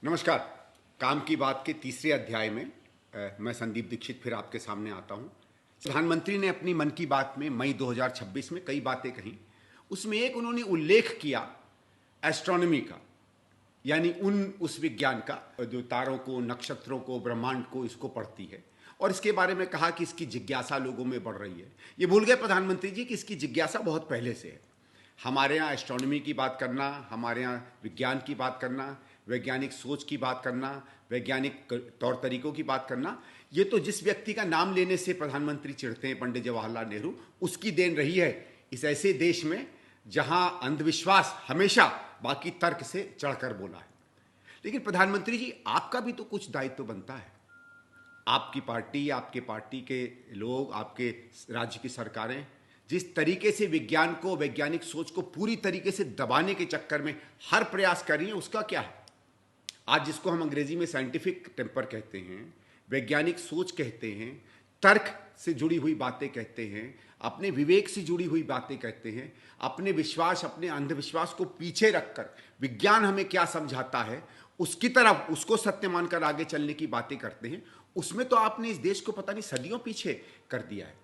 नमस्कार। काम की बात के तीसरे अध्याय में मैं संदीप दीक्षित फिर आपके सामने आता हूं। प्रधानमंत्री ने अपनी मन की बात में मई 2026 में कई बातें कही। उसमें एक उन्होंने उल्लेख किया एस्ट्रोनॉमी का, यानी उस विज्ञान का जो तारों को, नक्षत्रों को, ब्रह्मांड को इसको पढ़ती है, और इसके बारे में कहा कि इसकी जिज्ञासा लोगों में बढ़ रही है। ये भूल गए प्रधानमंत्री जी कि इसकी जिज्ञासा बहुत पहले से है। हमारे यहाँ एस्ट्रोनॉमी की बात करना, हमारे यहाँ विज्ञान की बात करना, वैज्ञानिक सोच की बात करना, वैज्ञानिक तौर तरीकों की बात करना, ये तो जिस व्यक्ति का नाम लेने से प्रधानमंत्री चिढ़ते हैं, पंडित जवाहरलाल नेहरू, उसकी देन रही है इस ऐसे देश में जहां अंधविश्वास हमेशा बाकी तर्क से चढ़कर बोला है। लेकिन प्रधानमंत्री जी, आपका भी तो कुछ दायित्व बनता है। आपकी पार्टी, आपके पार्टी के लोग, आपके राज्य की सरकारें जिस तरीके से विज्ञान को, वैज्ञानिक सोच को पूरी तरीके से दबाने के चक्कर में हर प्रयास कर रही है, उसका क्या है? आज जिसको हम अंग्रेजी में साइंटिफिक टेम्पर कहते हैं, वैज्ञानिक सोच कहते हैं, तर्क से जुड़ी हुई बातें कहते हैं, अपने विवेक से जुड़ी हुई बातें कहते हैं, अपने विश्वास, अपने अंधविश्वास को पीछे रखकर विज्ञान हमें क्या समझाता है उसकी तरफ, उसको सत्य मानकर आगे चलने की बातें करते हैं। उसमें तो आपने इस देश को पता नहीं सदियों पीछे कर दिया है।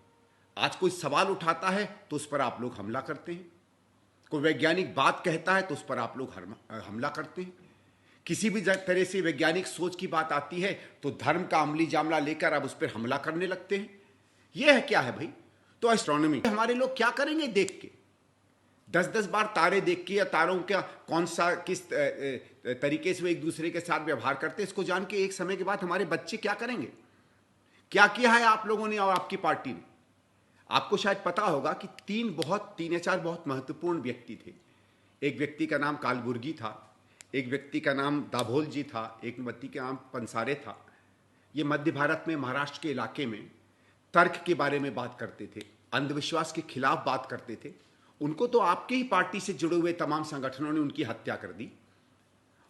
आज कोई सवाल उठाता है तो उस पर आप लोग हमला करते हैं, कोई वैज्ञानिक बात कहता है तो उस पर आप लोग हमला करते हैं। किसी भी तरह से वैज्ञानिक सोच की बात आती है तो धर्म का अमली जामला लेकर अब उस पर हमला करने लगते हैं। यह है क्या है भाई? तो एस्ट्रोनॉमी हमारे लोग क्या करेंगे देख के? 10-10 बार तारे देख के, या तारों का कौन सा किस तरीके से वो एक दूसरे के साथ व्यवहार करते हैं, इसको जान के एक समय के बाद हमारे बच्चे क्या करेंगे? क्या किया है आप लोगों ने और आपकी पार्टी ने? आपको शायद पता होगा कि तीन या चार बहुत महत्वपूर्ण व्यक्ति थे। एक व्यक्ति का नाम कालबुर्गी था, एक व्यक्ति का नाम दाभोल जी था, एक व्यक्ति का नाम पंसारे था। ये मध्य भारत में, महाराष्ट्र के इलाके में तर्क के बारे में बात करते थे, अंधविश्वास के खिलाफ बात करते थे। उनको तो आपकी ही पार्टी से जुड़े हुए तमाम संगठनों ने उनकी हत्या कर दी,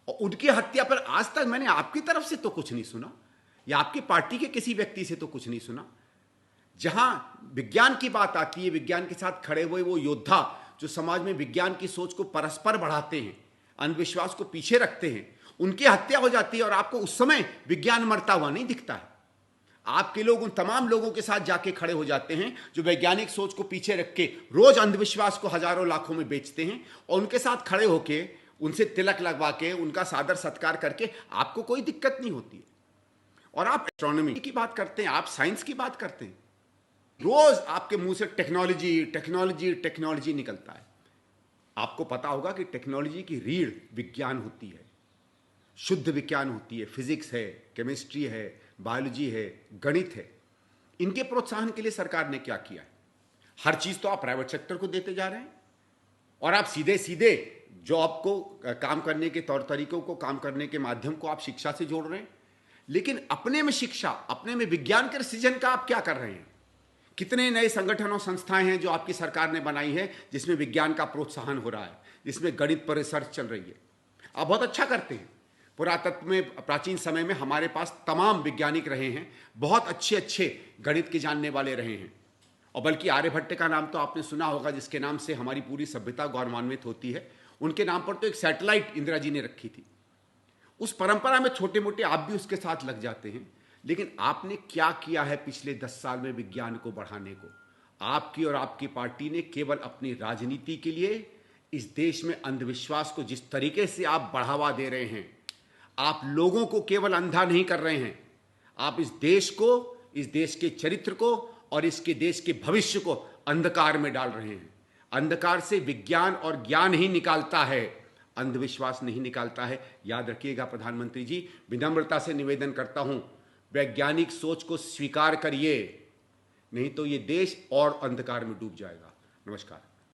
और उनकी हत्या पर आज तक मैंने आपकी तरफ से तो कुछ नहीं सुना, या आपकी पार्टी के किसी व्यक्ति से तो कुछ नहीं सुना। जहां विज्ञान की बात आती है, विज्ञान के साथ खड़े हुए वो योद्धा जो समाज में विज्ञान की सोच को परस्पर बढ़ाते हैं, अंधविश्वास को पीछे रखते हैं, उनकी हत्या हो जाती है और आपको उस समय विज्ञान मरता हुआ नहीं दिखता है। आपके लोग उन तमाम लोगों के साथ जाके खड़े हो जाते हैं जो वैज्ञानिक सोच को पीछे रख के रोज अंधविश्वास को हजारों लाखों में बेचते हैं, और उनके साथ खड़े होके, उनसे तिलक लगवा के, उनका सादर सत्कार करके आपको कोई दिक्कत नहीं होती है। और आप एस्ट्रोनॉमी की बात करते हैं, आप साइंस की बात करते हैं, रोज आपके मुंह से टेक्नोलॉजी टेक्नोलॉजी टेक्नोलॉजी निकलता है। आपको पता होगा कि टेक्नोलॉजी की रीढ़ विज्ञान होती है, शुद्ध विज्ञान होती है, फिजिक्स है, केमिस्ट्री है, बायोलॉजी है, गणित है। इनके प्रोत्साहन के लिए सरकार ने क्या किया है? हर चीज तो आप प्राइवेट सेक्टर को देते जा रहे हैं, और आप सीधे सीधे जॉब को, काम करने के तौर तरीकों को, काम करने के माध्यम को आप शिक्षा से जोड़ रहे हैं। लेकिन अपने में शिक्षा, अपने में विज्ञान के सृजन का आप क्या कर रहे हैं? कितने नए संगठन और संस्थाएं हैं जो आपकी सरकार ने बनाई है जिसमें विज्ञान का प्रोत्साहन हो रहा है, जिसमें गणित पर रिसर्च चल रही है। आप बहुत अच्छा करते हैं। पुरातत्व में, प्राचीन समय में हमारे पास तमाम वैज्ञानिक रहे हैं, बहुत अच्छे अच्छे गणित के जानने वाले रहे हैं। और बल्कि आर्यभट्ट का नाम तो आपने सुना होगा, जिसके नाम से हमारी पूरी सभ्यता गौरवान्वित होती है। उनके नाम पर तो एक सैटेलाइट इंदिरा जी ने रखी थी। उस परंपरा में छोटे मोटे आप भी उसके साथ लग जाते हैं। लेकिन आपने क्या किया है पिछले 10 साल में विज्ञान को बढ़ाने को? आपकी और आपकी पार्टी ने केवल अपनी राजनीति के लिए इस देश में अंधविश्वास को जिस तरीके से आप बढ़ावा दे रहे हैं, आप लोगों को केवल अंधा नहीं कर रहे हैं, आप इस देश को, इस देश के चरित्र को और इसके देश के भविष्य को अंधकार में डाल रहे हैं। अंधकार से विज्ञान और ज्ञान ही निकालता है, अंधविश्वास नहीं निकालता है। याद रखिएगा प्रधानमंत्री जी, विनम्रता से निवेदन करता हूं, वैज्ञानिक सोच को स्वीकार करिए, नहीं तो ये देश और अंधकार में डूब जाएगा। नमस्कार।